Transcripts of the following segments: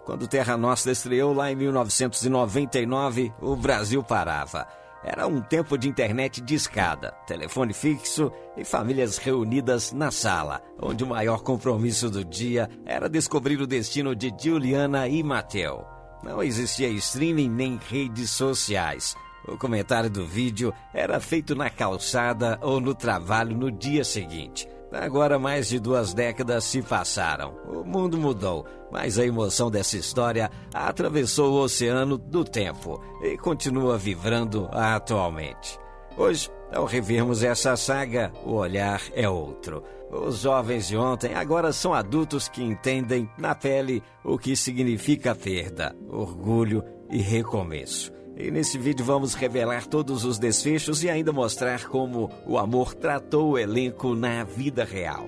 Quando Terra Nostra estreou lá em 1999, o Brasil parava. Era um tempo de internet discada, telefone fixo e famílias reunidas na sala, onde o maior compromisso do dia era descobrir o destino de Juliana e Mateu. Não existia streaming nem redes sociais. O comentário do vídeo era feito na calçada ou no trabalho no dia seguinte. Agora mais de 2 décadas se passaram. O mundo mudou, mas a emoção dessa história atravessou o oceano do tempo e continua vibrando atualmente. Hoje, ao revermos essa saga, o olhar é outro. Os jovens de ontem agora são adultos que entendem na pele o que significa perda, orgulho e recomeço. E nesse vídeo vamos revelar todos os desfechos e ainda mostrar como o amor tratou o elenco na vida real.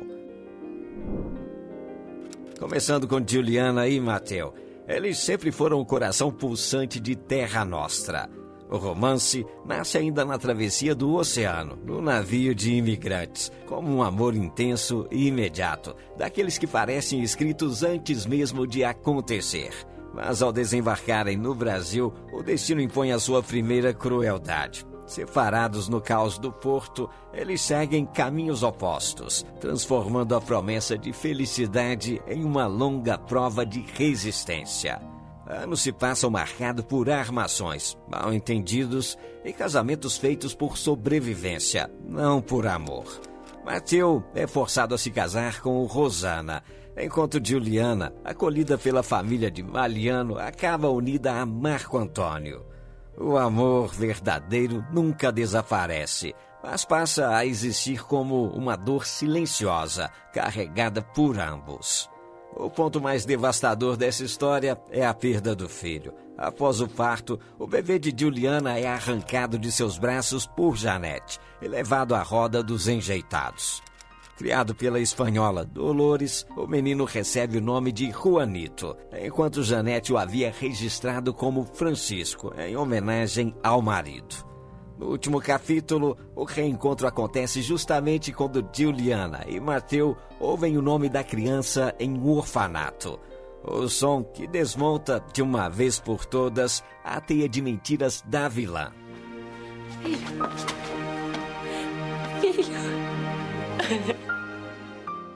Começando com Juliana e Mateu. Eles sempre foram o coração pulsante de Terra Nostra. O romance nasce ainda na travessia do oceano, no navio de imigrantes, como um amor intenso e imediato, daqueles que parecem escritos antes mesmo de acontecer. Mas ao desembarcarem no Brasil, o destino impõe a sua primeira crueldade. Separados no caos do porto, eles seguem caminhos opostos, transformando a promessa de felicidade em uma longa prova de resistência. Anos se passam marcados por armações, mal-entendidos e casamentos feitos por sobrevivência, não por amor. Mateu é forçado a se casar com Rosana, enquanto Juliana, acolhida pela família de Mariano, acaba unida a Marco Antônio. O amor verdadeiro nunca desaparece, mas passa a existir como uma dor silenciosa, carregada por ambos. O ponto mais devastador dessa história é a perda do filho. Após o parto, o bebê de Juliana é arrancado de seus braços por Janete e levado à roda dos enjeitados. Criado pela espanhola Dolores, o menino recebe o nome de Juanito, enquanto Janete o havia registrado como Francisco, em homenagem ao marido. No último capítulo, o reencontro acontece justamente quando Juliana e Mateu ouvem o nome da criança em um orfanato. O som que desmonta, de uma vez por todas, a teia de mentiras da vilã. Filho.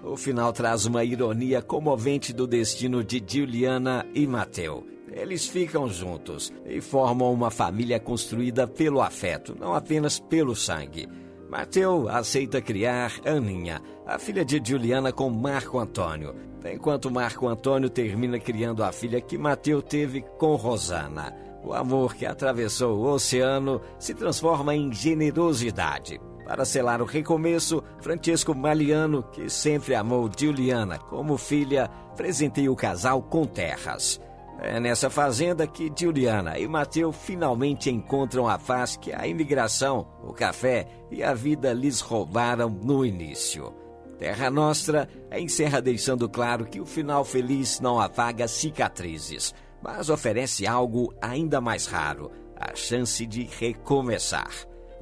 O final traz uma ironia comovente do destino de Juliana e Mateu. Eles ficam juntos e formam uma família construída pelo afeto, não apenas pelo sangue. Mateu aceita criar Aninha, a filha de Juliana, com Marco Antônio, enquanto Marco Antônio termina criando a filha que Mateu teve com Rosana. O amor que atravessou o oceano se transforma em generosidade. Para selar o recomeço, Francesco Mariano, que sempre amou Juliana como filha, presenteia o casal com terras. É nessa fazenda que Juliana e Mateu finalmente encontram a paz que a imigração, o café e a vida lhes roubaram no início. Terra Nostra encerra deixando claro que o final feliz não apaga cicatrizes, mas oferece algo ainda mais raro, a chance de recomeçar.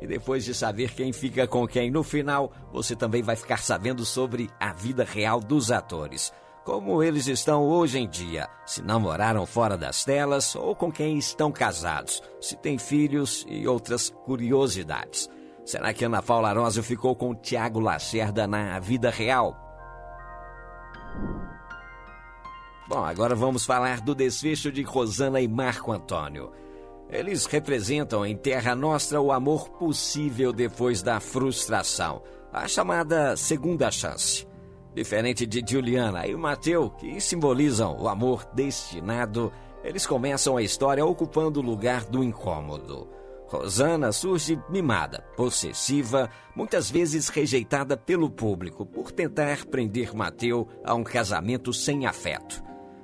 E depois de saber quem fica com quem no final, você também vai ficar sabendo sobre a vida real dos atores. Como eles estão hoje em dia, se namoraram fora das telas ou com quem estão casados, se têm filhos e outras curiosidades. Será que Ana Paula Arósio ficou com Tiago Lacerda na vida real? Bom, agora vamos falar do desfecho de Rosana e Marco Antônio. Eles representam em Terra Nostra o amor possível depois da frustração, a chamada segunda chance. Diferente de Juliana e Mateu, que simbolizam o amor destinado, eles começam a história ocupando o lugar do incômodo. Rosana surge mimada, possessiva, muitas vezes rejeitada pelo público por tentar prender Mateu a um casamento sem afeto.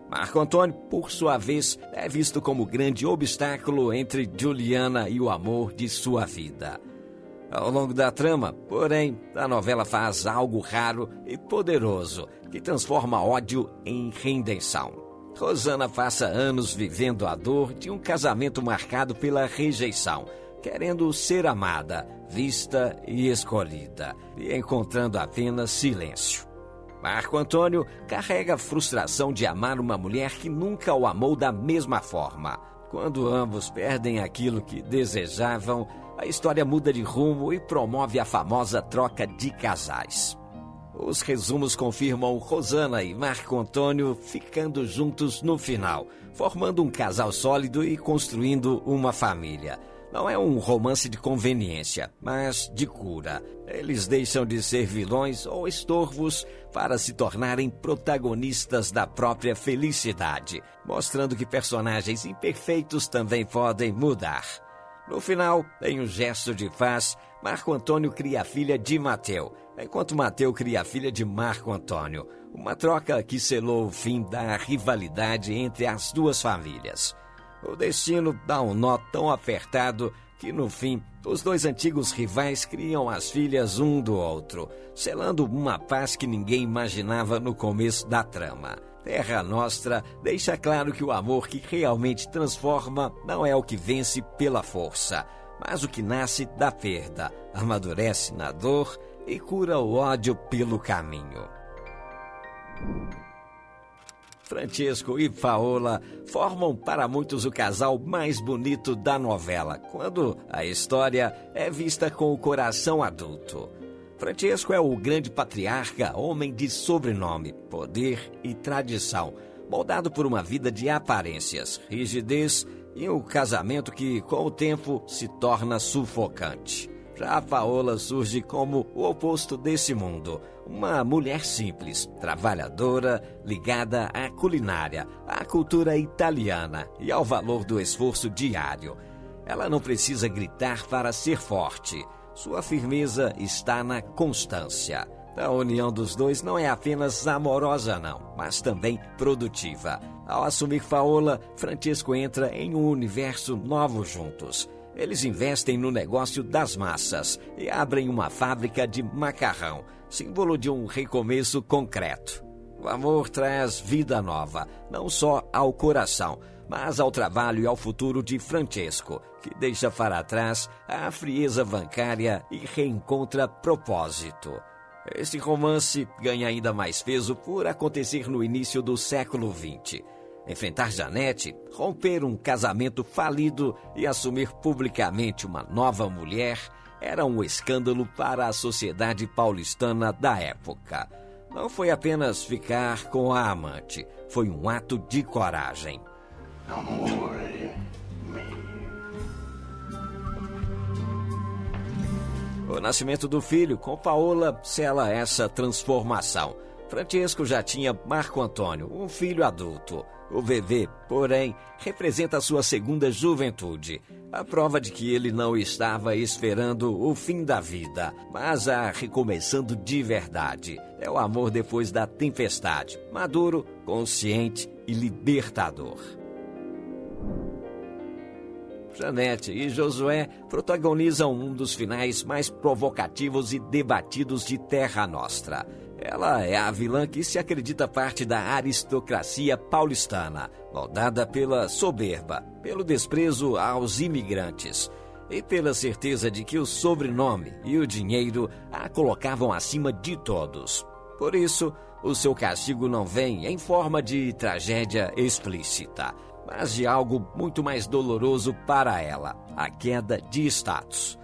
Marco Antônio, por sua vez, é visto como grande obstáculo entre Juliana e o amor de sua vida. Ao longo da trama, porém, a novela faz algo raro e poderoso que transforma ódio em redenção. Rosana passa anos vivendo a dor de um casamento marcado pela rejeição, querendo ser amada, vista e escolhida, e encontrando apenas silêncio. Marco Antônio carrega a frustração de amar uma mulher que nunca o amou da mesma forma. Quando ambos perdem aquilo que desejavam, a história muda de rumo e promove a famosa troca de casais. Os resumos confirmam Rosana e Marco Antônio ficando juntos no final, formando um casal sólido e construindo uma família. Não é um romance de conveniência, mas de cura. Eles deixam de ser vilões ou estorvos para se tornarem protagonistas da própria felicidade, mostrando que personagens imperfeitos também podem mudar. No final, em um gesto de paz, Marco Antônio cria a filha de Mateu, enquanto Mateu cria a filha de Marco Antônio. Uma troca que selou o fim da rivalidade entre as duas famílias. O destino dá um nó tão apertado que, no fim, os dois antigos rivais criam as filhas um do outro, selando uma paz que ninguém imaginava no começo da trama. Terra Nostra deixa claro que o amor que realmente transforma não é o que vence pela força, mas o que nasce da perda, amadurece na dor e cura o ódio pelo caminho. Francesco e Paola formam para muitos o casal mais bonito da novela, quando a história é vista com o coração adulto. Francesco é o grande patriarca, homem de sobrenome, poder e tradição, moldado por uma vida de aparências, rigidez e um casamento que, com o tempo, se torna sufocante. Já a Paola surge como o oposto desse mundo, uma mulher simples, trabalhadora, ligada à culinária, à cultura italiana e ao valor do esforço diário. Ela não precisa gritar para ser forte. Sua firmeza está na constância. A união dos dois não é apenas amorosa, não, mas também produtiva. Ao assumir Paola, Francesco entra em um universo novo juntos. Eles investem no negócio das massas e abrem uma fábrica de macarrão, símbolo de um recomeço concreto. O amor traz vida nova, não só ao coração, mas ao trabalho e ao futuro de Francesco, que deixa para trás a frieza bancária e reencontra propósito. Esse romance ganha ainda mais peso por acontecer no início do século XX. Enfrentar Janete, romper um casamento falido e assumir publicamente uma nova mulher era um escândalo para a sociedade paulistana da época. Não foi apenas ficar com a amante, foi um ato de coragem. O nascimento do filho com Paola sela essa transformação. Francesco já tinha Marco Antônio, um filho adulto. O bebê, porém, representa sua segunda juventude, a prova de que ele não estava esperando o fim da vida, mas a recomeçando de verdade. É o amor depois da tempestade, maduro, consciente e libertador. Janete e Josué protagonizam um dos finais mais provocativos e debatidos de Terra Nostra. Ela é a vilã que se acredita parte da aristocracia paulistana, moldada pela soberba, pelo desprezo aos imigrantes e pela certeza de que o sobrenome e o dinheiro a colocavam acima de todos. Por isso, o seu castigo não vem em forma de tragédia explícita, mas de algo muito mais doloroso para ela, a queda de status.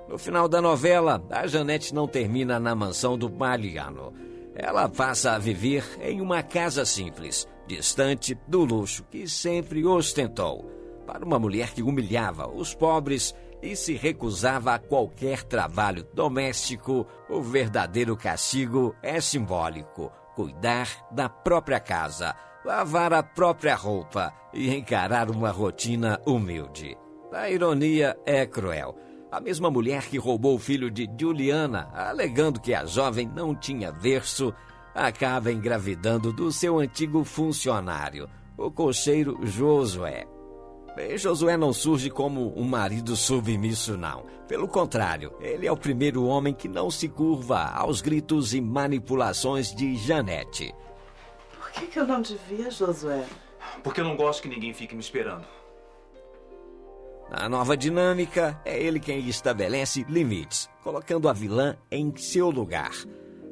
No final da novela, a Janete não termina na mansão do Mariano. Ela passa a viver em uma casa simples, distante do luxo que sempre ostentou. Para uma mulher que humilhava os pobres e se recusava a qualquer trabalho doméstico, o verdadeiro castigo é simbólico: cuidar da própria casa, lavar a própria roupa e encarar uma rotina humilde. A ironia é cruel. A mesma mulher que roubou o filho de Juliana, alegando que a jovem não tinha berço, acaba engravidando do seu antigo funcionário, o cocheiro Josué. E Josué não surge como um marido submisso, não. Pelo contrário, ele é o primeiro homem que não se curva aos gritos e manipulações de Janete. Por que eu não devia, Josué? Porque eu não gosto que ninguém fique me esperando. Na nova dinâmica, é ele quem estabelece limites, colocando a vilã em seu lugar.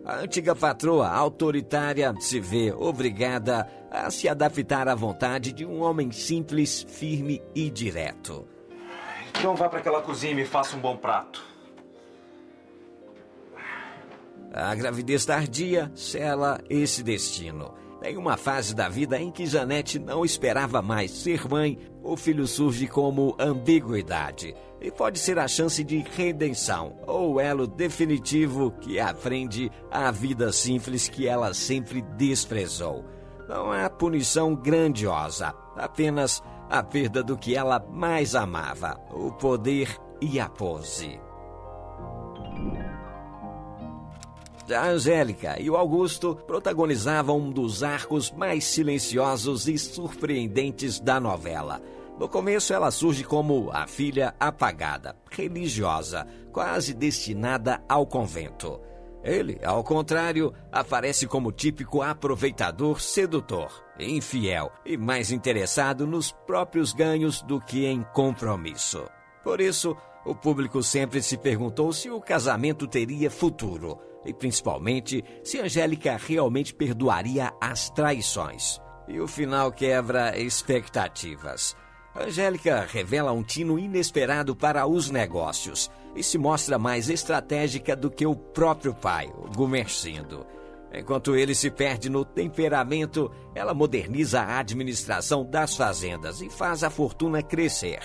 A antiga patroa autoritária se vê obrigada a se adaptar à vontade de um homem simples, firme e direto. Então vá para aquela cozinha e me faça um bom prato. A gravidez tardia sela esse destino. Em uma fase da vida em que Janete não esperava mais ser mãe, o filho surge como ambiguidade e pode ser a chance de redenção ou o elo definitivo que aprende a vida simples que ela sempre desprezou. Não há punição grandiosa, apenas a perda do que ela mais amava, o poder e a pose. A Angélica e o Augusto protagonizavam um dos arcos mais silenciosos e surpreendentes da novela. No começo, ela surge como a filha apagada, religiosa, quase destinada ao convento. Ele, ao contrário, aparece como típico aproveitador, sedutor, infiel e mais interessado nos próprios ganhos do que em compromisso. Por isso, o público sempre se perguntou se o casamento teria futuro e, principalmente, se Angélica realmente perdoaria as traições. E o final quebra expectativas. Angélica revela um tino inesperado para os negócios e se mostra mais estratégica do que o próprio pai, o Gumercindo. Enquanto ele se perde no temperamento, ela moderniza a administração das fazendas e faz a fortuna crescer.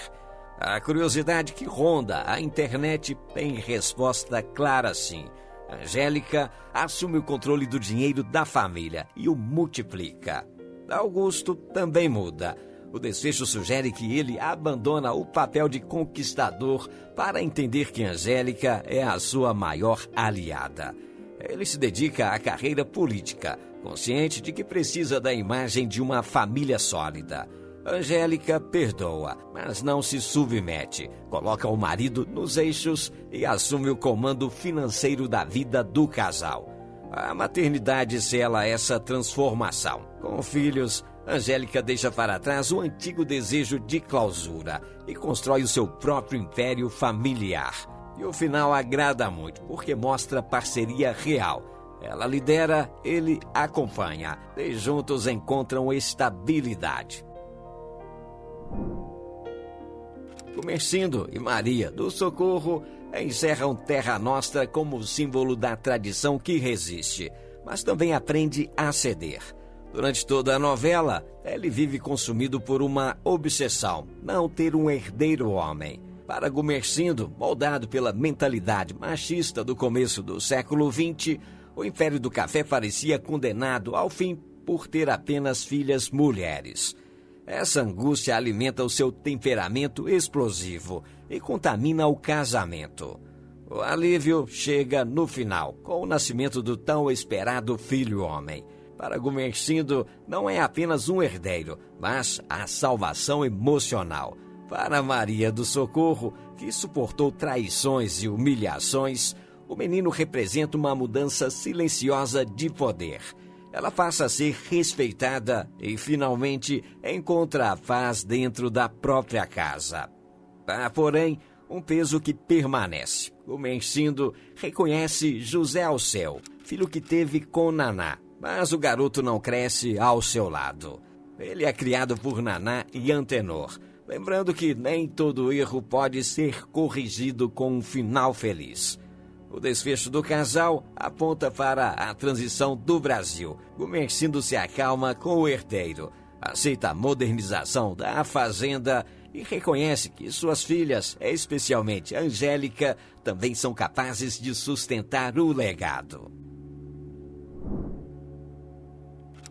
A curiosidade que ronda a internet tem resposta clara sim. Angélica assume o controle do dinheiro da família e o multiplica. Augusto também muda. O desfecho sugere que ele abandona o papel de conquistador para entender que Angélica é a sua maior aliada. Ele se dedica à carreira política, consciente de que precisa da imagem de uma família sólida. Angélica perdoa, mas não se submete. Coloca o marido nos eixos e assume o comando financeiro da vida do casal. A maternidade sela essa transformação. Com filhos, Angélica deixa para trás o antigo desejo de clausura e constrói o seu próprio império familiar. E o final agrada muito, porque mostra parceria real. Ela lidera, ele acompanha, e juntos encontram estabilidade. Gumercindo e Maria do Socorro encerram Terra Nostra como símbolo da tradição que resiste, mas também aprende a ceder. Durante toda a novela, ele vive consumido por uma obsessão, não ter um herdeiro homem. Para Gumercindo, moldado pela mentalidade machista do começo do século XX, o Império do Café parecia condenado ao fim por ter apenas filhas mulheres. Essa angústia alimenta o seu temperamento explosivo e contamina o casamento. O alívio chega no final, com o nascimento do tão esperado filho-homem. Para Gumercindo, não é apenas um herdeiro, mas a salvação emocional. Para Maria do Socorro, que suportou traições e humilhações, o menino representa uma mudança silenciosa de poder. Ela passa a ser respeitada e, finalmente, encontra a paz dentro da própria casa. Há, porém, um peso que permanece. Gumercindo reconhece José Alceu, filho que teve com Naná, mas o garoto não cresce ao seu lado. Ele é criado por Naná e Antenor, lembrando que nem todo erro pode ser corrigido com um final feliz. O desfecho do casal aponta para a transição do Brasil. Gumercindo se acalma com o herdeiro, aceita a modernização da fazenda e reconhece que suas filhas, especialmente Angélica, também são capazes de sustentar o legado.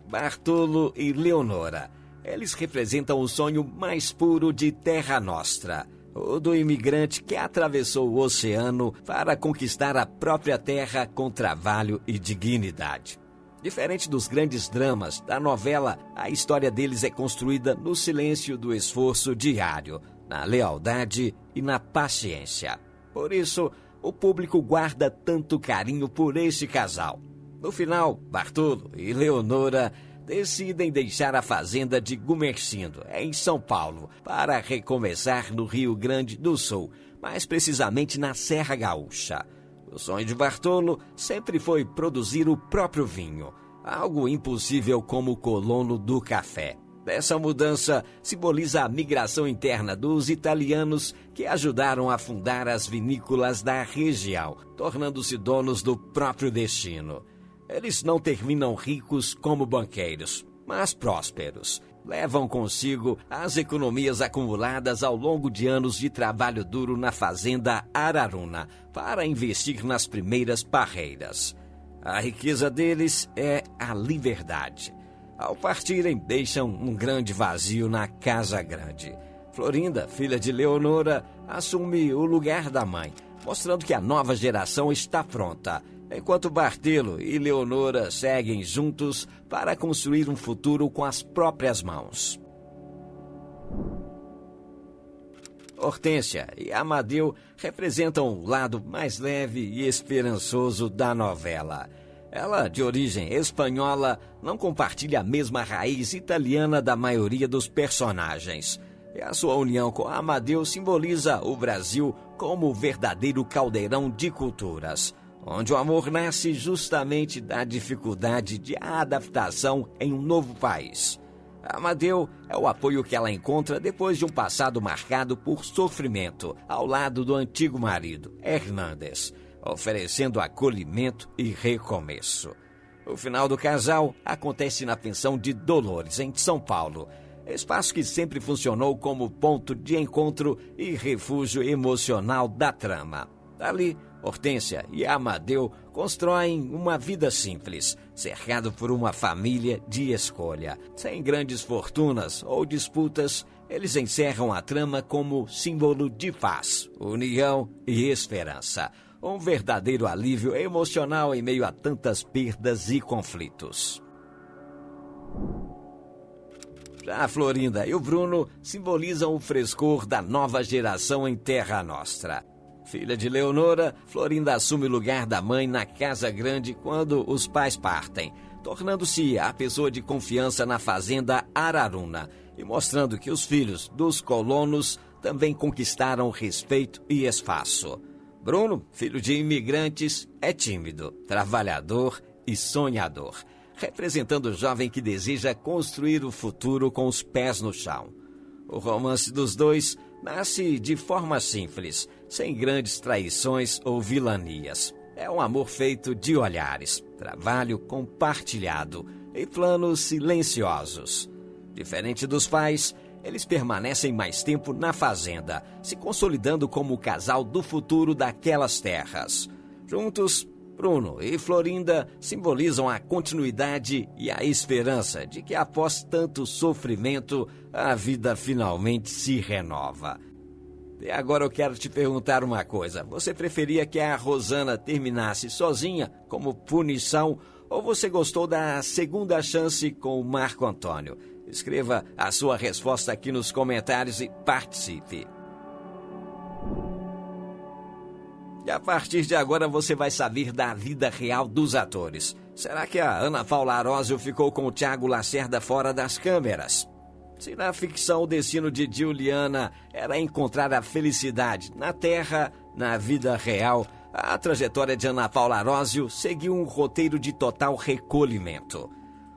Bartolo e Leonora. Eles representam o sonho mais puro de Terra Nostra, o do imigrante que atravessou o oceano para conquistar a própria terra com trabalho e dignidade. Diferente dos grandes dramas da novela, a história deles é construída no silêncio do esforço diário, na lealdade e na paciência. Por isso, o público guarda tanto carinho por este casal. No final, Bartolo e Leonora decidem deixar a fazenda de Gumercindo, em São Paulo, para recomeçar no Rio Grande do Sul, mais precisamente na Serra Gaúcha. O sonho de Bartolo sempre foi produzir o próprio vinho, algo impossível como colono do café. Essa mudança simboliza a migração interna dos italianos que ajudaram a fundar as vinícolas da região, tornando-se donos do próprio destino. Eles não terminam ricos como banqueiros, mas prósperos. Levam consigo as economias acumuladas ao longo de anos de trabalho duro na fazenda Araruna para investir nas primeiras parreiras. A riqueza deles é a liberdade. Ao partirem, deixam um grande vazio na Casa Grande. Florinda, filha de Leonora, assume o lugar da mãe, mostrando que a nova geração está pronta, enquanto Bartelo e Leonora seguem juntos para construir um futuro com as próprias mãos. Hortência e Amadeu representam o lado mais leve e esperançoso da novela. Ela, de origem espanhola, não compartilha a mesma raiz italiana da maioria dos personagens. E a sua união com Amadeu simboliza o Brasil como o verdadeiro caldeirão de culturas, onde o amor nasce justamente da dificuldade de adaptação em um novo país. Amadeu é o apoio que ela encontra depois de um passado marcado por sofrimento, ao lado do antigo marido, Hernández, oferecendo acolhimento e recomeço. O final do casal acontece na pensão de Dolores, em São Paulo, espaço que sempre funcionou como ponto de encontro e refúgio emocional da trama. Ali, Hortência e Amadeu constroem uma vida simples, cercado por uma família de escolha. Sem grandes fortunas ou disputas, eles encerram a trama como símbolo de paz, união e esperança. Um verdadeiro alívio emocional em meio a tantas perdas e conflitos. Já a Florinda e o Bruno simbolizam o frescor da nova geração em Terra Nostra. Filha de Leonora, Florinda assume o lugar da mãe na Casa Grande quando os pais partem, tornando-se a pessoa de confiança na fazenda Araruna e mostrando que os filhos dos colonos também conquistaram respeito e espaço. Bruno, filho de imigrantes, é tímido, trabalhador e sonhador, representando o jovem que deseja construir o futuro com os pés no chão. O romance dos dois nasce de forma simples, sem grandes traições ou vilanias. É um amor feito de olhares, trabalho compartilhado e planos silenciosos. Diferente dos pais, eles permanecem mais tempo na fazenda, se consolidando como o casal do futuro daquelas terras. Juntos, Bruno e Florinda simbolizam a continuidade e a esperança de que após tanto sofrimento, a vida finalmente se renova. E agora eu quero te perguntar uma coisa. Você preferia que a Rosana terminasse sozinha, como punição, ou você gostou da segunda chance com o Marco Antônio? Escreva a sua resposta aqui nos comentários e participe. E a partir de agora você vai saber da vida real dos atores. Será que a Ana Paula Arósio ficou com o Thiago Lacerda fora das câmeras? Se na ficção o destino de Juliana era encontrar a felicidade na Terra, na vida real, a trajetória de Ana Paula Arósio seguiu um roteiro de total recolhimento.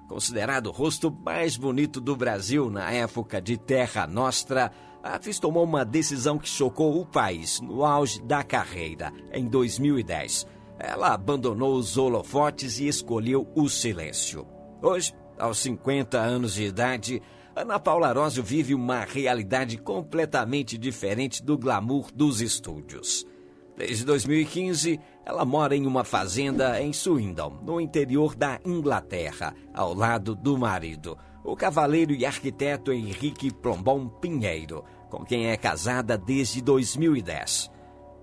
Considerado o rosto mais bonito do Brasil na época de Terra Nostra, a atriz tomou uma decisão que chocou o país no auge da carreira, em 2010. Ela abandonou os holofotes e escolheu o silêncio. Hoje, aos 50 anos de idade, Ana Paula Arósio vive uma realidade completamente diferente do glamour dos estúdios. Desde 2015, ela mora em uma fazenda em Swindon, no interior da Inglaterra, ao lado do marido, o cavaleiro e arquiteto Henrique Plombon Pinheiro, com quem é casada desde 2010.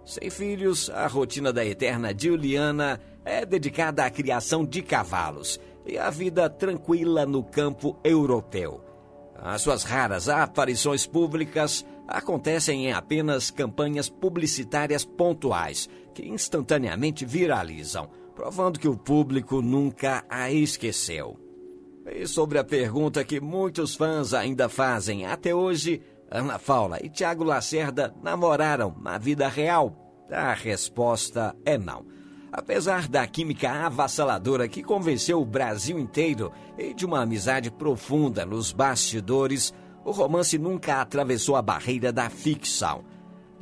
Sem filhos, a rotina da eterna Juliana é dedicada à criação de cavalos e à vida tranquila no campo europeu. As suas raras aparições públicas acontecem em apenas campanhas publicitárias pontuais, que instantaneamente viralizam, provando que o público nunca a esqueceu. E sobre a pergunta que muitos fãs ainda fazem até hoje, Ana Paula e Thiago Lacerda namoraram na vida real? A resposta é não. Apesar da química avassaladora que convenceu o Brasil inteiro e de uma amizade profunda nos bastidores, o romance nunca atravessou a barreira da ficção.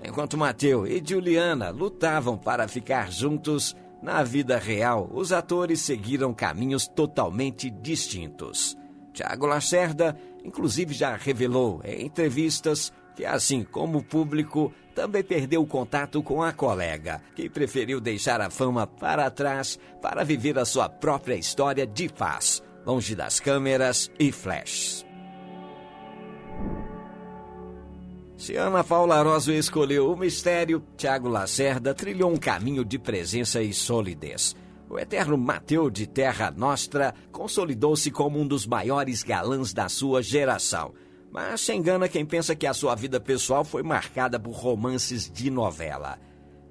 Enquanto Matteo e Juliana lutavam para ficar juntos, na vida real, os atores seguiram caminhos totalmente distintos. Thiago Lacerda, inclusive, já revelou em entrevistas que, assim como o público, também perdeu o contato com a colega, que preferiu deixar a fama para trás para viver a sua própria história de paz, longe das câmeras e flashes. Se Ana Paula Arósio escolheu o mistério, Thiago Lacerda trilhou um caminho de presença e solidez. O eterno Matteo de Terra Nostra consolidou-se como um dos maiores galãs da sua geração. Mas se engana quem pensa que a sua vida pessoal foi marcada por romances de novela.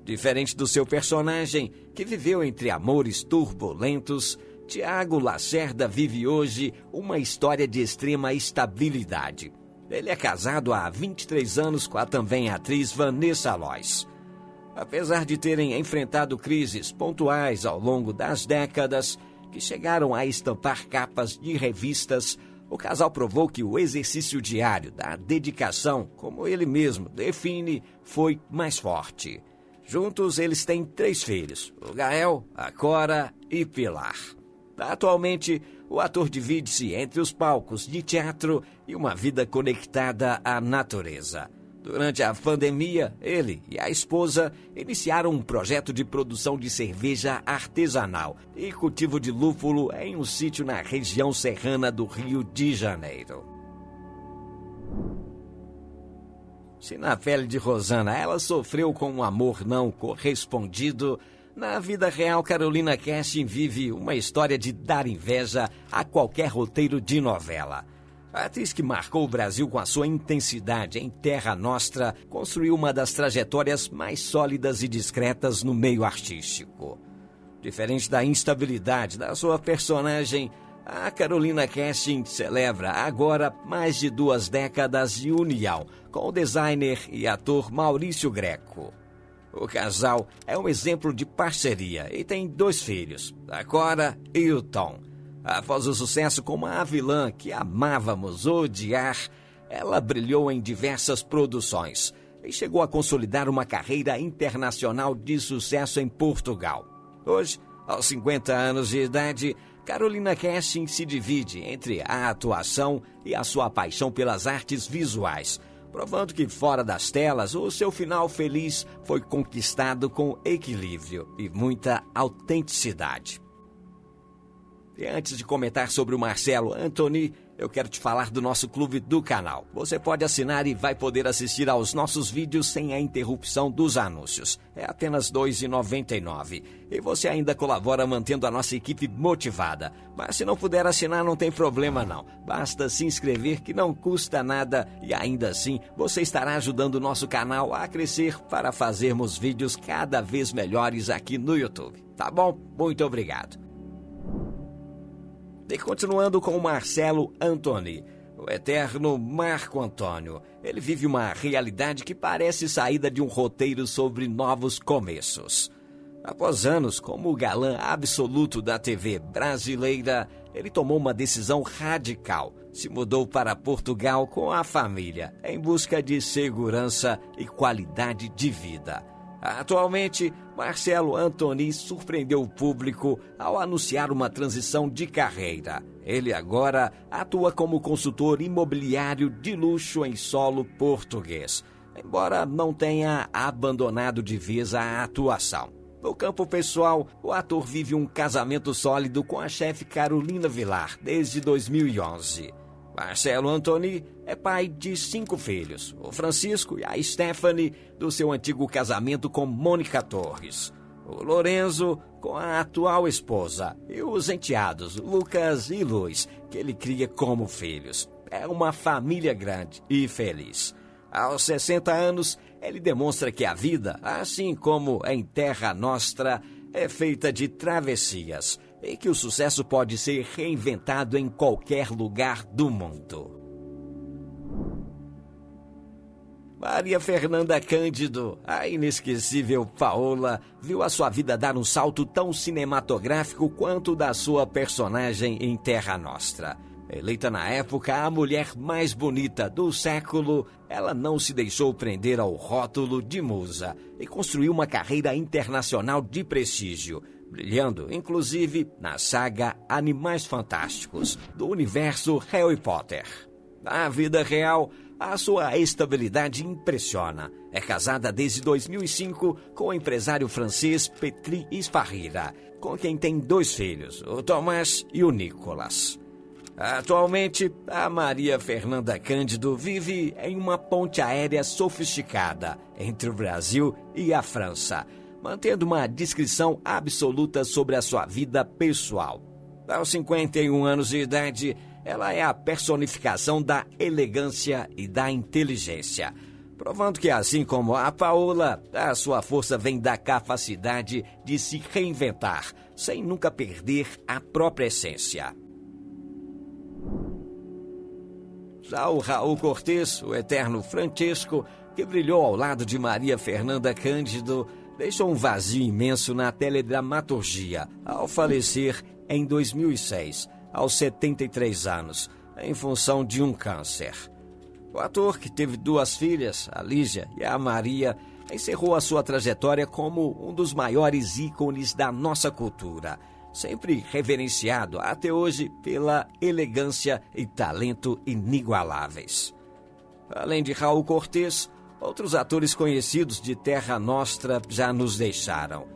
Diferente do seu personagem, que viveu entre amores turbulentos, Thiago Lacerda vive hoje uma história de extrema estabilidade. Ele é casado há 23 anos com a também atriz Vanessa Lois. Apesar de terem enfrentado crises pontuais ao longo das décadas, que chegaram a estampar capas de revistas, o casal provou que o exercício diário da dedicação, como ele mesmo define, foi mais forte. Juntos, eles têm 3 filhos, o Gael, a Cora e Pilar. Atualmente, o ator divide-se entre os palcos de teatro e uma vida conectada à natureza. Durante a pandemia, ele e a esposa iniciaram um projeto de produção de cerveja artesanal e cultivo de lúpulo em um sítio na região serrana do Rio de Janeiro. Se na pele de Rosana ela sofreu com um amor não correspondido, na vida real Carolina Cassin vive uma história de dar inveja a qualquer roteiro de novela. A atriz que marcou o Brasil com a sua intensidade em Terra Nostra construiu uma das trajetórias mais sólidas e discretas no meio artístico. Diferente da instabilidade da sua personagem, a Carolina Cassin celebra agora mais de 2 décadas de união com o designer e ator Maurício Greco. O casal é um exemplo de parceria e tem 2 filhos, a Cora e o Tom. Após o sucesso como a vilã que amávamos odiar, ela brilhou em diversas produções e chegou a consolidar uma carreira internacional de sucesso em Portugal. Hoje, aos 50 anos de idade, Carolina Cassin se divide entre a atuação e a sua paixão pelas artes visuais, provando que fora das telas o seu final feliz foi conquistado com equilíbrio e muita autenticidade. E antes de comentar sobre o Marcelo Anthony, eu quero te falar do nosso clube do canal. Você pode assinar e vai poder assistir aos nossos vídeos sem a interrupção dos anúncios. É apenas R$ 2,99. E você ainda colabora mantendo a nossa equipe motivada. Mas se não puder assinar, não tem problema não. Basta se inscrever que não custa nada e ainda assim você estará ajudando o nosso canal a crescer para fazermos vídeos cada vez melhores aqui no YouTube. Tá bom? Muito obrigado. E continuando com o Marcelo Anthony, o eterno Marco Antônio. Ele vive uma realidade que parece saída de um roteiro sobre novos começos. Após anos como o galã absoluto da TV brasileira, ele tomou uma decisão radical. Se mudou para Portugal com a família, em busca de segurança e qualidade de vida. Atualmente, Marcelo Anthony surpreendeu o público ao anunciar uma transição de carreira. Ele agora atua como consultor imobiliário de luxo em solo português, embora não tenha abandonado de vez a atuação. No campo pessoal, o ator vive um casamento sólido com a chefe Carolina Vilar desde 2011. Marcelo Anthony é pai de 5 filhos, o Francisco e a Stephanie, do seu antigo casamento com Mônica Torres, o Lorenzo com a atual esposa e os enteados Lucas e Luiz, que ele cria como filhos. É uma família grande e feliz. Aos 60 anos, ele demonstra que a vida, assim como em Terra Nostra, é feita de travessias e que o sucesso pode ser reinventado em qualquer lugar do mundo. Maria Fernanda Cândido, a inesquecível Paola, viu a sua vida dar um salto tão cinematográfico quanto o da sua personagem em Terra Nostra. Eleita na época a mulher mais bonita do século, ela não se deixou prender ao rótulo de musa e construiu uma carreira internacional de prestígio, brilhando inclusive na saga Animais Fantásticos, do universo Harry Potter. Na vida real, a sua estabilidade impressiona. É casada desde 2005 com o empresário francês Petri Sparrira, com quem tem 2 filhos, o Tomás e o Nicolas. Atualmente, a Maria Fernanda Cândido vive em uma ponte aérea sofisticada entre o Brasil e a França, mantendo uma discrição absoluta sobre a sua vida pessoal. Aos 51 anos de idade, ela é a personificação da elegância e da inteligência, provando que, assim como a Paola, a sua força vem da capacidade de se reinventar, sem nunca perder a própria essência. Já o Raul Cortez, o eterno Francesco, que brilhou ao lado de Maria Fernanda Cândido, deixou um vazio imenso na teledramaturgia ao falecer em 2006, aos 73 anos, em função de um câncer. O ator, que teve 2 filhas, a Lígia e a Maria, encerrou a sua trajetória como um dos maiores ícones da nossa cultura, sempre reverenciado até hoje pela elegância e talento inigualáveis. Além de Raul Cortez, outros atores conhecidos de Terra Nostra já nos deixaram.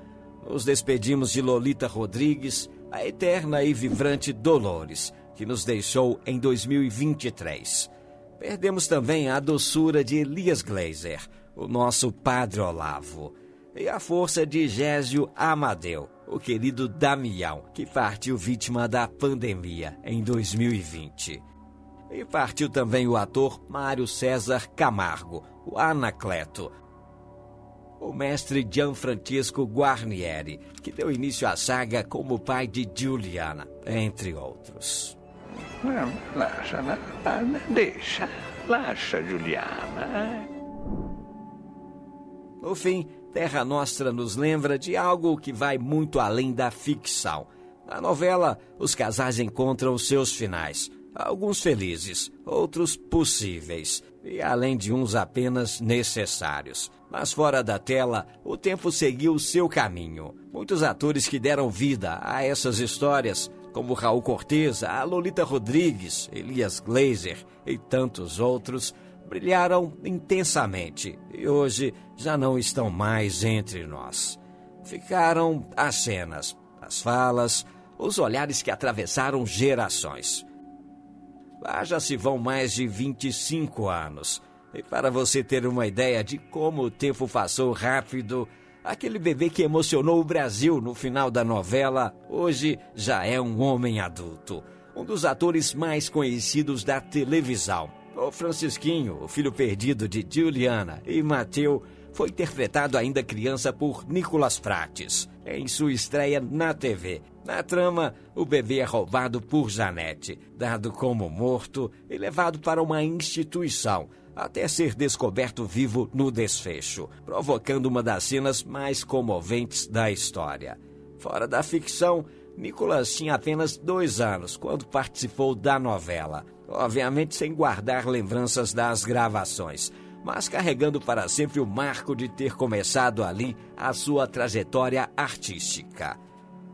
Nos despedimos de Lolita Rodrigues, a eterna e vibrante Dolores, que nos deixou em 2023. Perdemos também a doçura de Elias Glazer, o nosso Padre Olavo, e a força de Gésio Amadeu, o querido Damião, que partiu vítima da pandemia em 2020. E partiu também o ator Mário César Camargo, o Anacleto, o mestre Gianfrancesco Guarnieri, que deu início à saga como pai de Juliana, entre outros. Não, lascia Juliana. No fim, Terra Nostra nos lembra de algo que vai muito além da ficção. Na novela, os casais encontram seus finais, alguns felizes, outros possíveis, e além de uns apenas necessários. Mas fora da tela, o tempo seguiu seu caminho. Muitos atores que deram vida a essas histórias, como Raul Cortez, a Lolita Rodrigues, Elias Glazer e tantos outros, brilharam intensamente e hoje já não estão mais entre nós. Ficaram as cenas, as falas, os olhares que atravessaram gerações. Lá já se vão mais de 25 anos. E para você ter uma ideia de como o tempo passou rápido, aquele bebê que emocionou o Brasil no final da novela, hoje já é um homem adulto. Um dos atores mais conhecidos da televisão. O Francisquinho, o filho perdido de Juliana e Mateu, foi interpretado ainda criança por Nicolas Prates, em sua estreia na TV. Na trama, o bebê é roubado por Janete, dado como morto e levado para uma instituição, até ser descoberto vivo no desfecho, provocando uma das cenas mais comoventes da história. Fora da ficção, Nicolas tinha apenas 2 anos quando participou da novela, obviamente sem guardar lembranças das gravações, mas carregando para sempre o marco de ter começado ali a sua trajetória artística.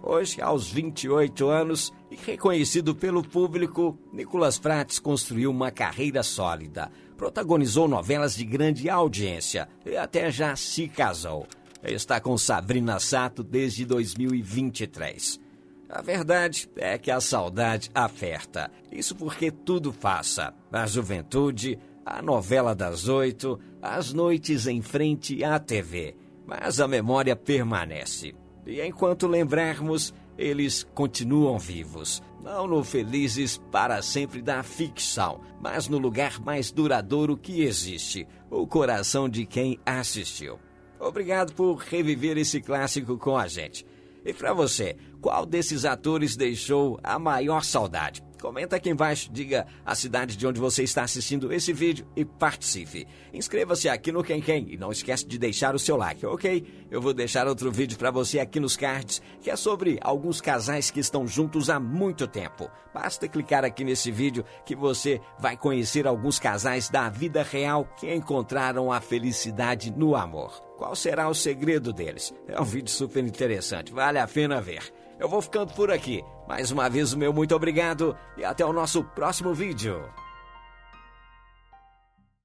Hoje, aos 28 anos e reconhecido pelo público, Nicolas Prates construiu uma carreira sólida, protagonizou novelas de grande audiência e até já se casou. Está com Sabrina Sato desde 2023. A verdade é que a saudade aperta. Isso porque tudo passa. A juventude, a novela das 8, as noites em frente à TV. Mas a memória permanece. E enquanto lembrarmos, eles continuam vivos. Não no felizes para sempre da ficção, mas no lugar mais duradouro que existe, o coração de quem assistiu. Obrigado por reviver esse clássico com a gente. E para você, qual desses atores deixou a maior saudade? Comenta aqui embaixo, diga a cidade de onde você está assistindo esse vídeo e participe. Inscreva-se aqui no Quem e não esquece de deixar o seu like, ok? Eu vou deixar outro vídeo para você aqui nos cards, que é sobre alguns casais que estão juntos há muito tempo. Basta clicar aqui nesse vídeo que você vai conhecer alguns casais da vida real que encontraram a felicidade no amor. Qual será o segredo deles? É um vídeo super interessante, vale a pena ver. Eu vou ficando por aqui. Mais uma vez o meu muito obrigado e até o nosso próximo vídeo.